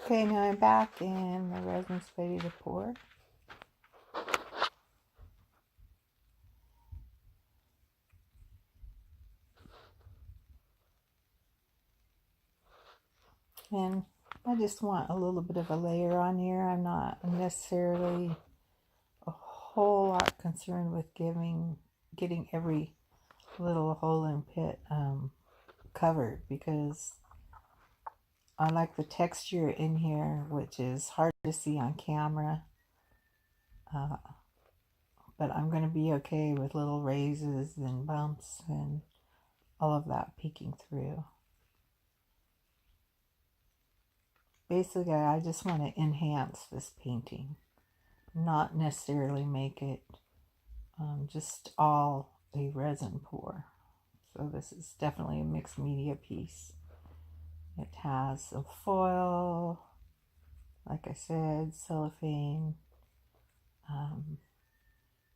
Okay, now I'm back and the resin's ready to pour. And I just want a little bit of a layer on here. I'm not necessarily a whole lot concerned with getting every little hole and pit covered, because I like the texture in here, which is hard to see on camera. But I'm going to be okay with little raises and bumps and all of that peeking through. Basically, I just want to enhance this painting, not necessarily make it just all a resin pour. So this is definitely a mixed media piece. It has some foil, like I said, cellophane.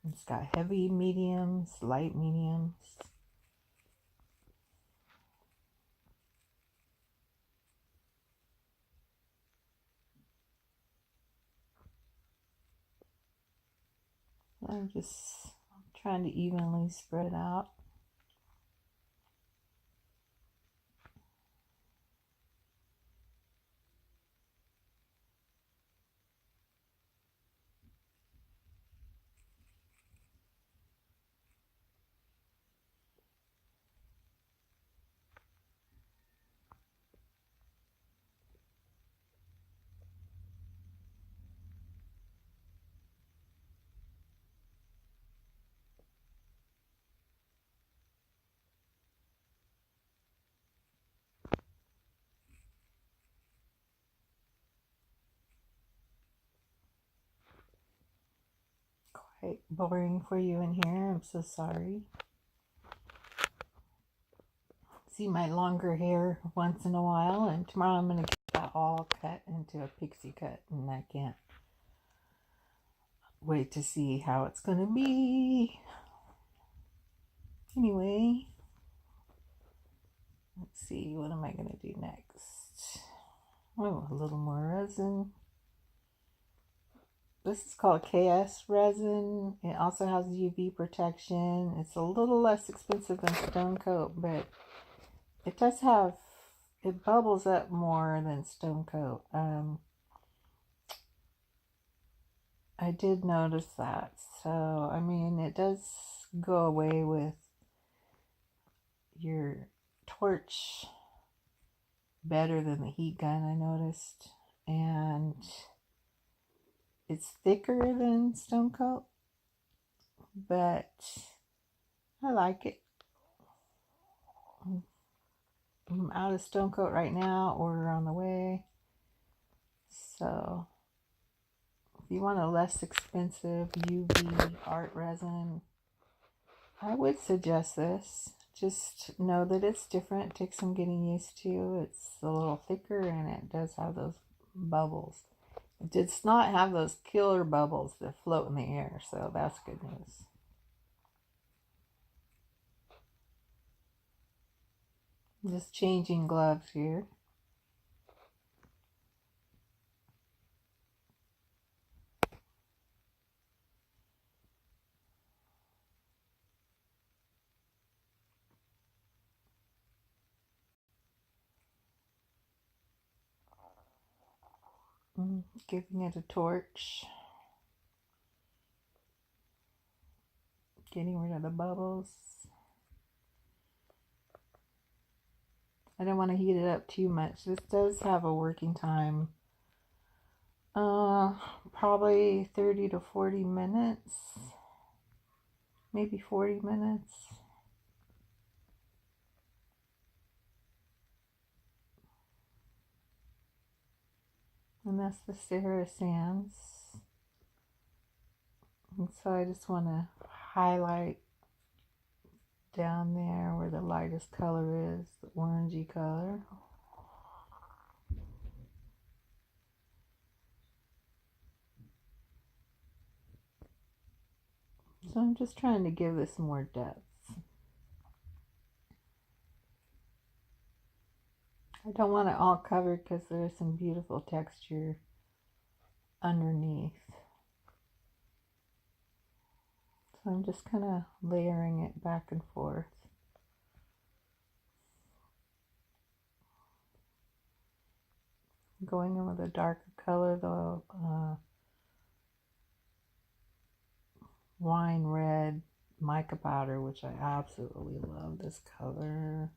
It's got heavy mediums, light mediums. I'm just trying to evenly spread it out. Quite boring for you in here. I'm so sorry. See my longer hair once in a while, and tomorrow I'm going to get that all cut into a pixie cut, and I can't wait to see how it's going to be. Anyway, let's see, what am I going to do next? Oh, a little more resin. This is called KS resin. It also has UV protection. It's a little less expensive than Stone Coat, but it does have, it bubbles up more than Stone Coat. I did notice that. So, I mean, it does go away with your torch better than the heat gun, I noticed. And it's thicker than Stone Coat, but I like it. I'm out of Stone Coat right now, order on the way. So if you want a less expensive UV art resin, I would suggest this. Just know that it's different. It takes some getting used to. It's a little thicker and it does have those bubbles. It does not have those killer bubbles that float in the air, so that's good news. Just changing gloves here. Giving it a torch. Getting rid of the bubbles. I don't want to heat it up too much. This does have a working time. Probably 30 to 40 minutes. Maybe 40 minutes. And that's the Sahara Sands. And so I just want to highlight down there where the lightest color is, the orangey color. So I'm just trying to give this more depth. I don't want it all covered because there's some beautiful texture underneath. So I'm just kind of layering it back and forth. Going in with a darker color, the wine red mica powder, which I absolutely love this color.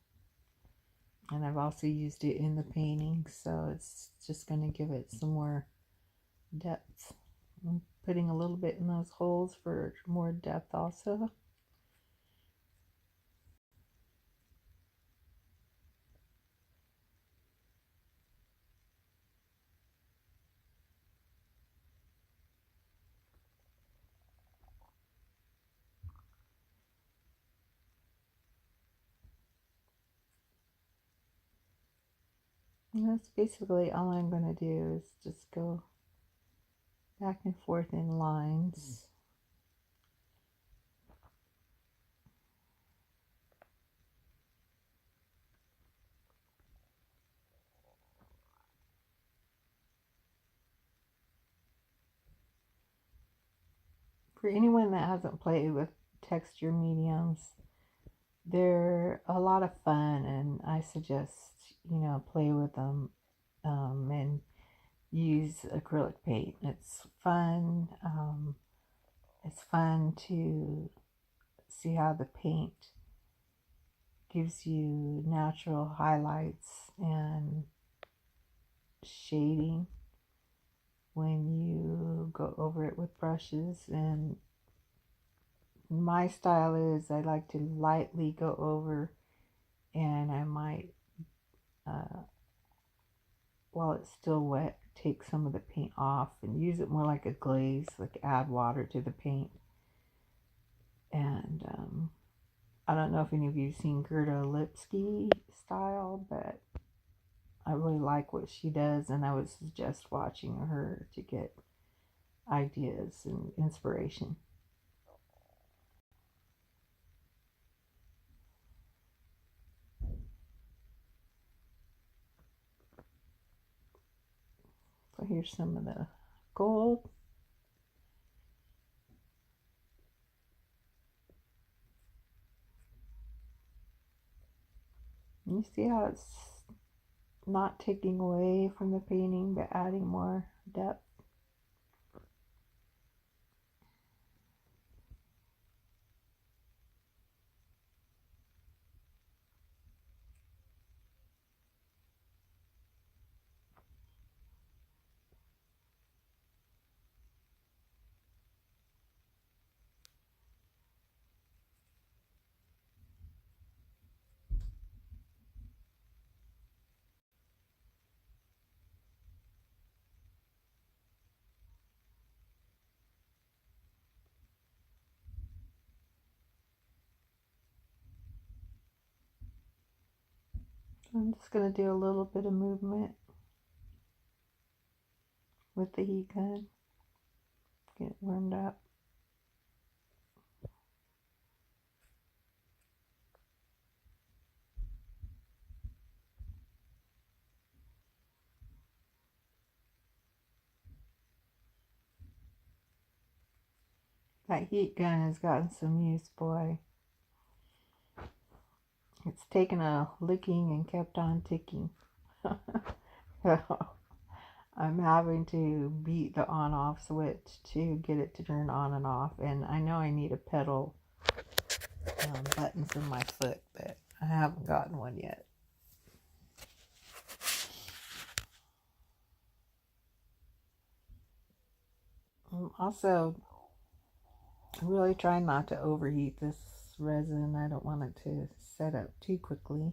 And I've also used it in the painting, so it's just going to give it some more depth. I'm putting a little bit in those holes for more depth also. And that's basically all I'm going to do is just go back and forth in lines. For anyone that hasn't played with texture mediums, they're a lot of fun, and I suggest, play with them and use acrylic paint. It's fun. It's fun to see how the paint gives you natural highlights and shading when you go over it with brushes. And my style is I like to lightly go over, and I might, while it's still wet, take some of the paint off and use it more like a glaze, like add water to the paint. And I don't know if any of you have seen Gerda Lipsky style, but I really like what she does, and I would suggest watching her to get ideas and inspiration. So here's some of the gold. You see how it's not taking away from the painting, but adding more depth. So I'm just going to do a little bit of movement with the heat gun. Get it warmed up. That heat gun has gotten some use, boy. It's taken a licking and kept on ticking. I'm having to beat the on-off switch to get it to turn on and off. And I know I need a pedal button for my foot, but I haven't gotten one yet. I'm also really trying not to overheat this resin. I don't want it to set up too quickly.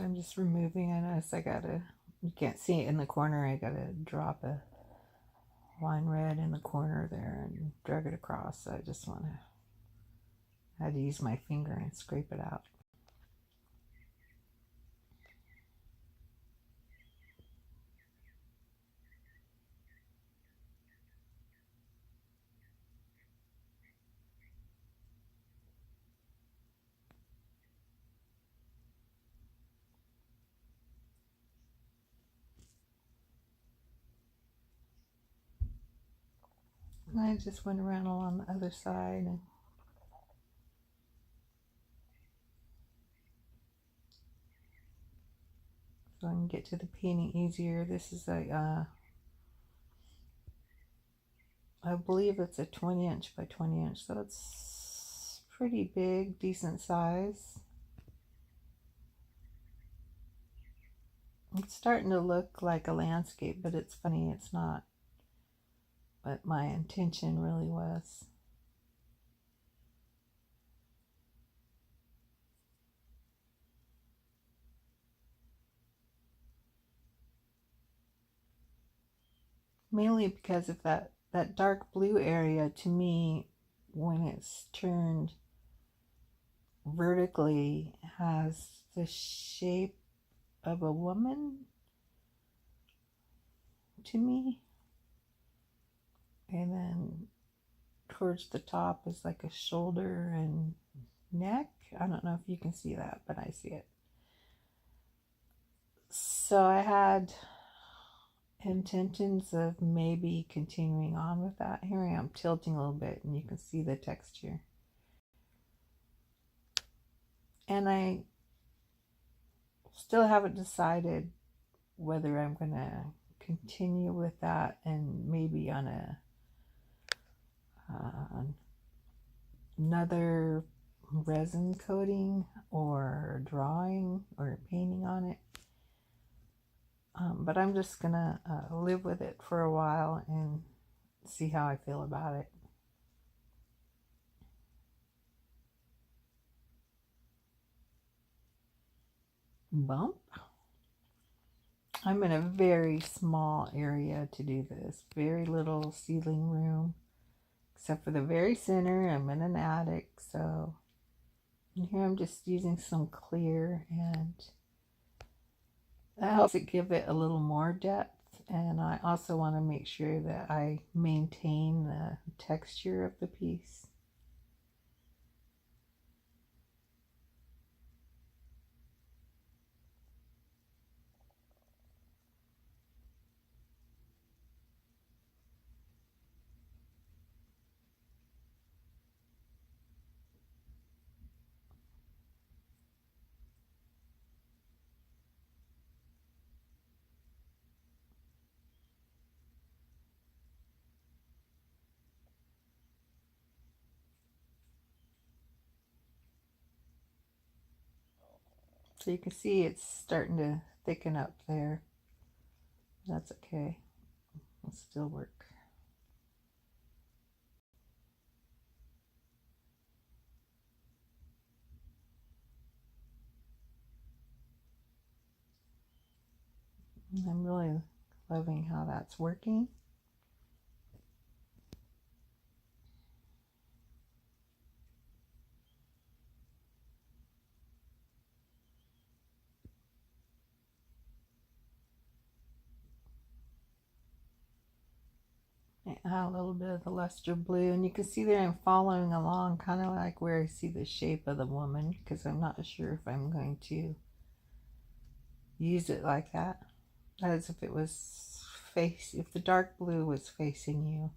I'm just removing. I notice you can't see it in the corner. I gotta drop a wine red in the corner there and drag it across. So I had to use my finger and scrape it out. And I just went around along the other side and so I can get to the painting easier. This is I believe it's a 20 inch by 20 inch, so it's pretty big, decent size. It's starting to look like a landscape, but it's funny, it's not. But my intention really was. Mainly because of that dark blue area, to me, when it's turned vertically, has the shape of a woman to me. And then towards the top is like a shoulder and neck. I don't know if you can see that, but I see it. So I had intentions of maybe continuing on with that. Here I am tilting a little bit and you can see the texture. And I still haven't decided whether I'm going to continue with that and maybe on another resin coating or drawing or painting on it. But I'm just gonna live with it for a while and see how I feel about it. Bump. I'm in a very small area to do this. Very little ceiling room. Except for the very center. I'm in an attic, so here I'm just using some clear, and that helps it give it a little more depth. And I also want to make sure that I maintain the texture of the piece. So you can see it's starting to thicken up there. That's okay. It'll still work. I'm really loving how that's working. Add a little bit of the luster blue, and you can see there I'm following along kind of like where I see the shape of the woman, because I'm not sure if I'm going to use it like that. As if it was if the dark blue was facing you,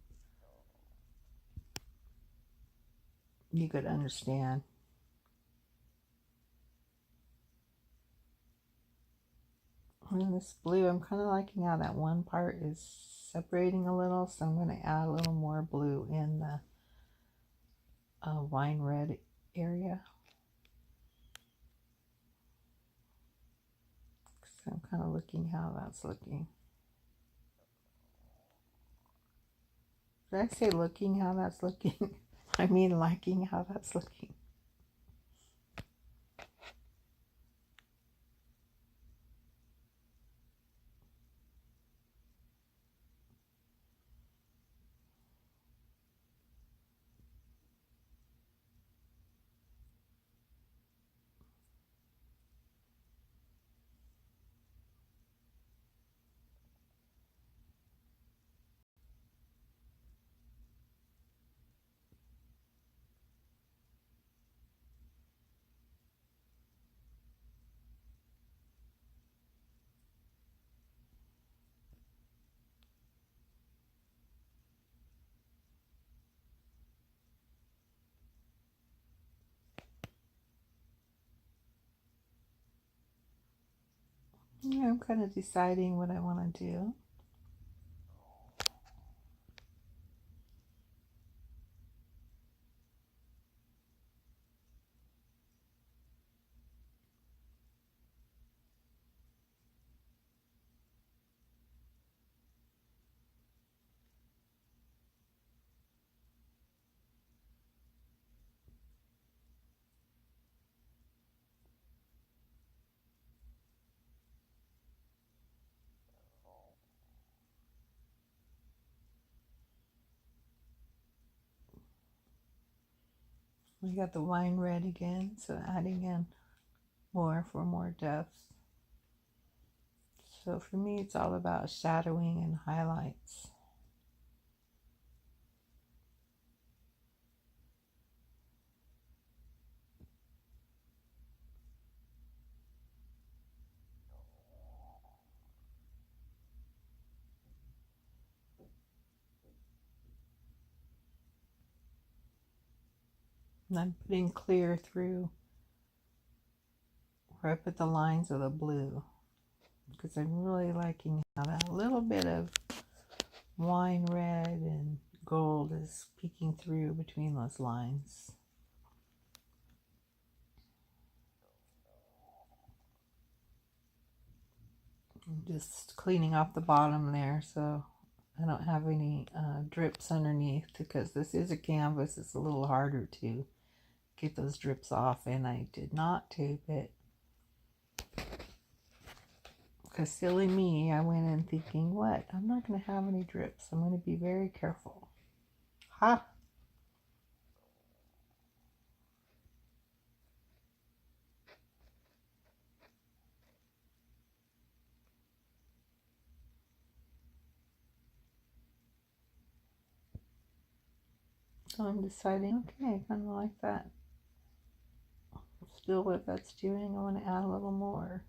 you could understand. And this blue, I'm kind of liking how that one part is separating a little, so I'm going to add a little more blue in the wine red area. So I'm kind of looking how that's looking. Did I say looking how that's looking? I mean liking how that's looking. Yeah, I'm kind of deciding what I want to do. We got the wine red again, so adding in more for more depth. So for me, it's all about shadowing and highlights. And I'm putting clear through where I put the lines of the blue, because I'm really liking how that little bit of wine red and gold is peeking through between those lines. I'm just cleaning off the bottom there so I don't have any drips underneath, because this is a canvas. It's a little harder to get those drips off, and I did not tape it. Because silly me, I went in thinking, what? I'm not going to have any drips. I'm going to be very careful. Ha! So I'm deciding, okay, kind of like that. Still what that's doing, I want to add a little more.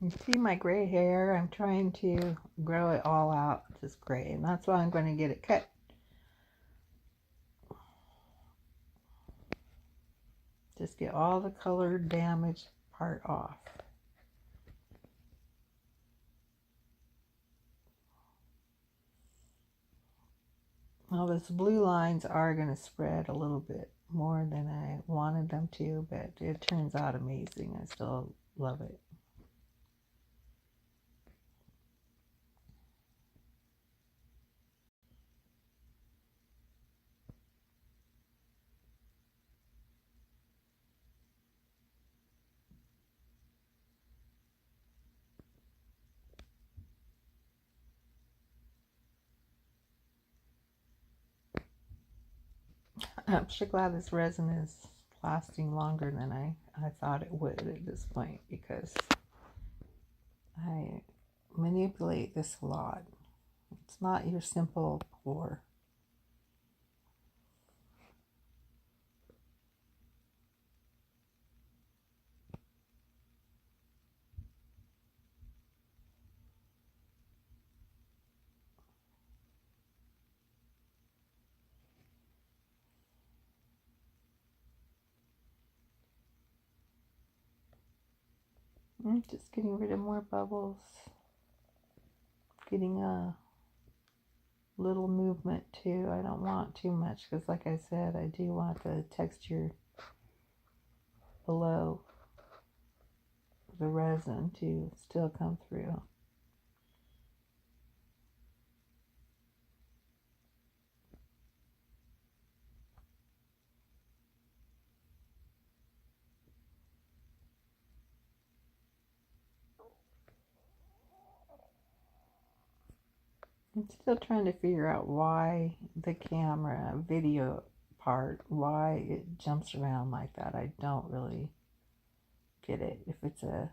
You see my gray hair? I'm trying to grow it all out, just gray, and that's why I'm going to get it cut. Just get all the color damaged part off. Well, those blue lines are going to spread a little bit more than I wanted them to, but it turns out amazing. I still love it. I'm sure glad this resin is lasting longer than I thought it would at this point, because I manipulate this a lot. It's not your simple pour. I'm just getting rid of more bubbles, getting a little movement too. I don't want too much, because like I said, I do want the texture below the resin to still come through. I'm still trying to figure out why the camera video part, why it jumps around like that. I don't really get it. If it's a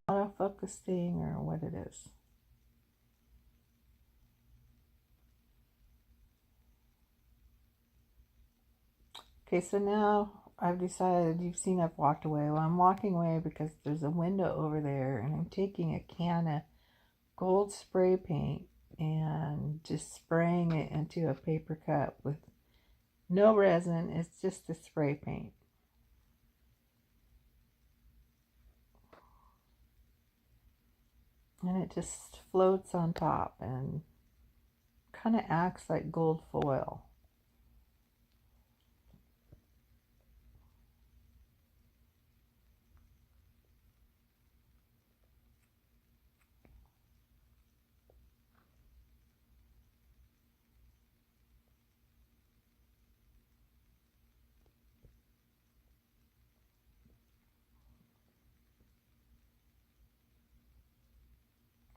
autofocus thing or what it is. Okay, so now I've decided, you've seen I've walked away. Well, I'm walking away because there's a window over there, and I'm taking a can of gold spray paint and just spraying it into a paper cup with no resin. It's just the spray paint. And it just floats on top and kind of acts like gold foil.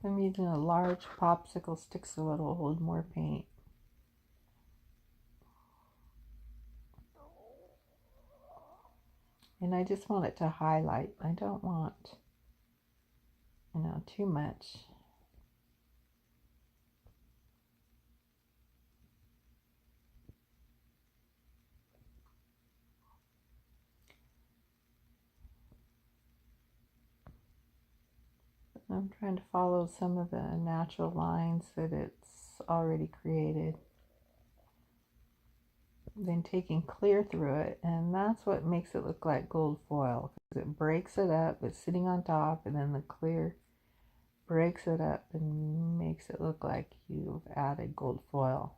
I'm using a large popsicle stick so it'll hold more paint. And I just want it to highlight. I don't want, too much. I'm trying to follow some of the natural lines that it's already created. Then taking clear through it, and that's what makes it look like gold foil, because it breaks it up. It's sitting on top, and then the clear breaks it up and makes it look like you've added gold foil.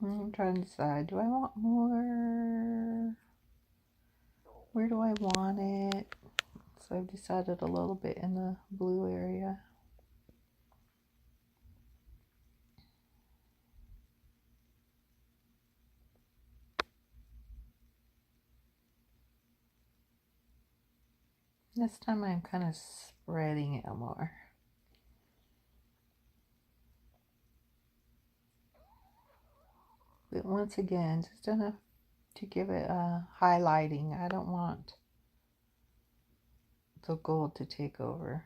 I'm trying to decide, do I want more? Where do I want it? So I've decided a little bit in the blue area. This time I'm kind of spreading it more. But once again, just enough to give it a highlighting. I don't want the gold to take over.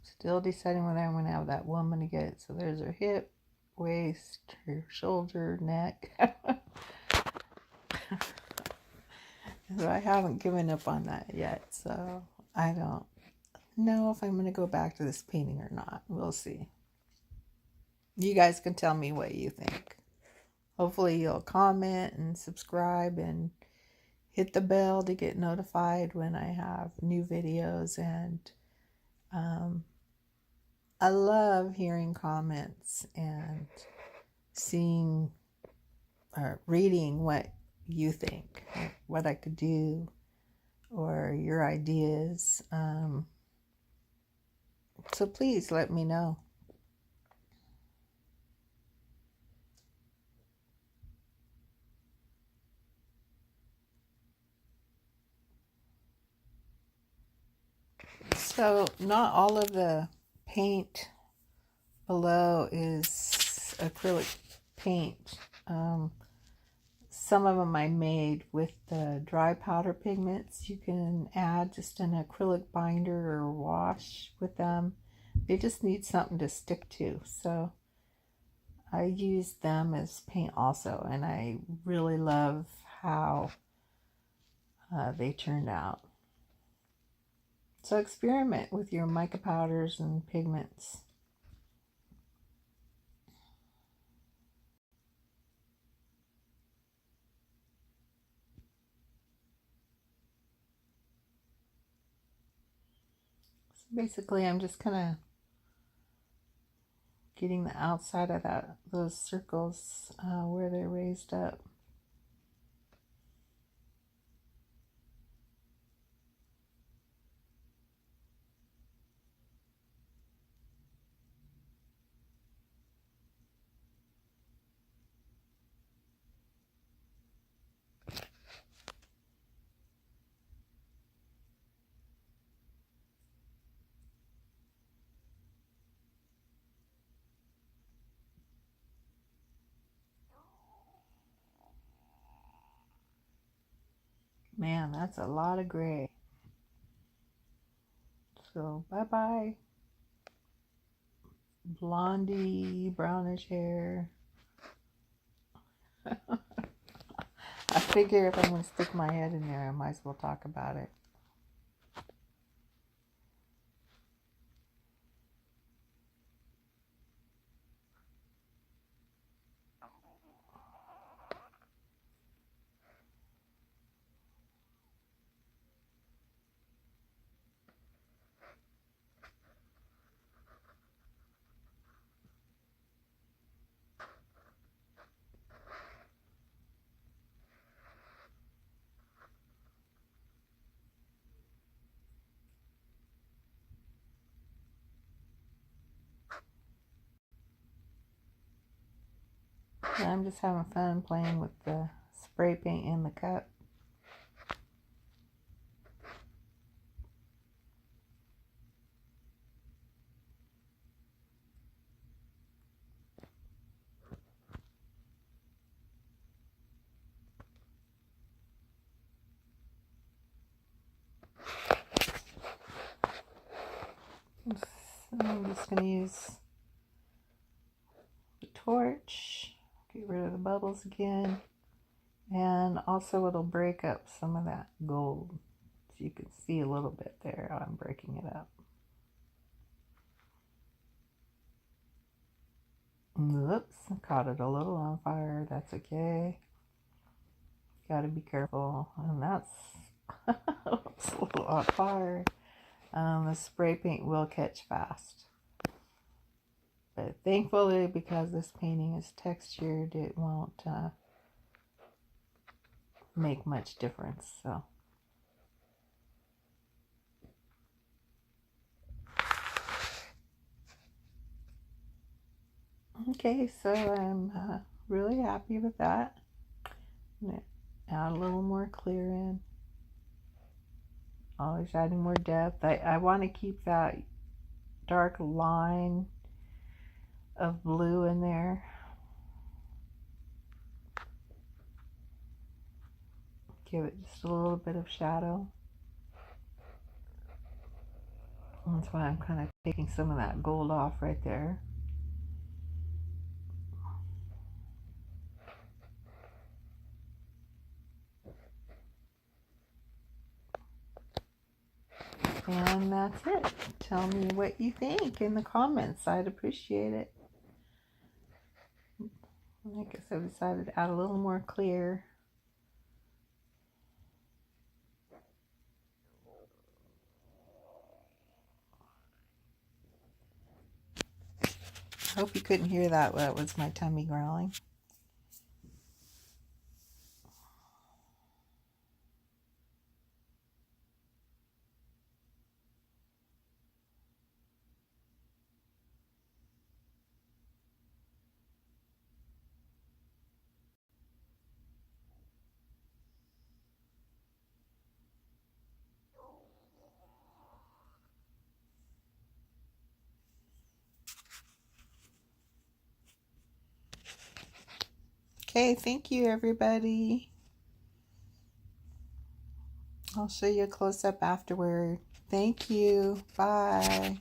Still deciding whether I'm going to have that woman again. So there's her hip, waist, her shoulder, neck. So I haven't given up on that yet. So I don't know if I'm going to go back to this painting or not. We'll see. You guys can tell me what you think. Hopefully you'll comment and subscribe and hit the bell to get notified when I have new videos. And I love hearing comments and seeing or reading what you think, what I could do, or your ideas. So please let me know. So not all of the paint below is acrylic paint. Some of them I made with the dry powder pigments. You can add just an acrylic binder or wash with them. They just need something to stick to. So I use them as paint also, and I really love how they turned out. So experiment with your mica powders and pigments. Basically, I'm just kind of getting the outside of those circles where they're raised up. Man, that's a lot of gray. So, bye-bye. Blondie, brownish hair. I figure if I'm going to stick my head in there, I might as well talk about it. Yeah, I'm just having fun playing with the spray paint in the cup. I'm just going to use the torch, get rid of the bubbles again, and also it'll break up some of that gold. So you can see a little bit there. I'm breaking it up. Oops, I caught it a little on fire. That's okay. Got to be careful. And that's oops, a little on fire. The spray paint will catch fast. But thankfully, because this painting is textured, it won't make much difference. So. Okay, so I'm really happy with that. I'm going to add a little more clear in. Always adding more depth. I want to keep that dark line of blue in there. Give it just a little bit of shadow. That's why I'm kind of taking some of that gold off right there. And that's it. Tell me what you think in the comments. I'd appreciate it. I guess I decided to add a little more clear. I hope you couldn't hear that. That was my tummy growling. Okay, thank you everybody. I'll show you a close-up afterward. Thank you. Bye.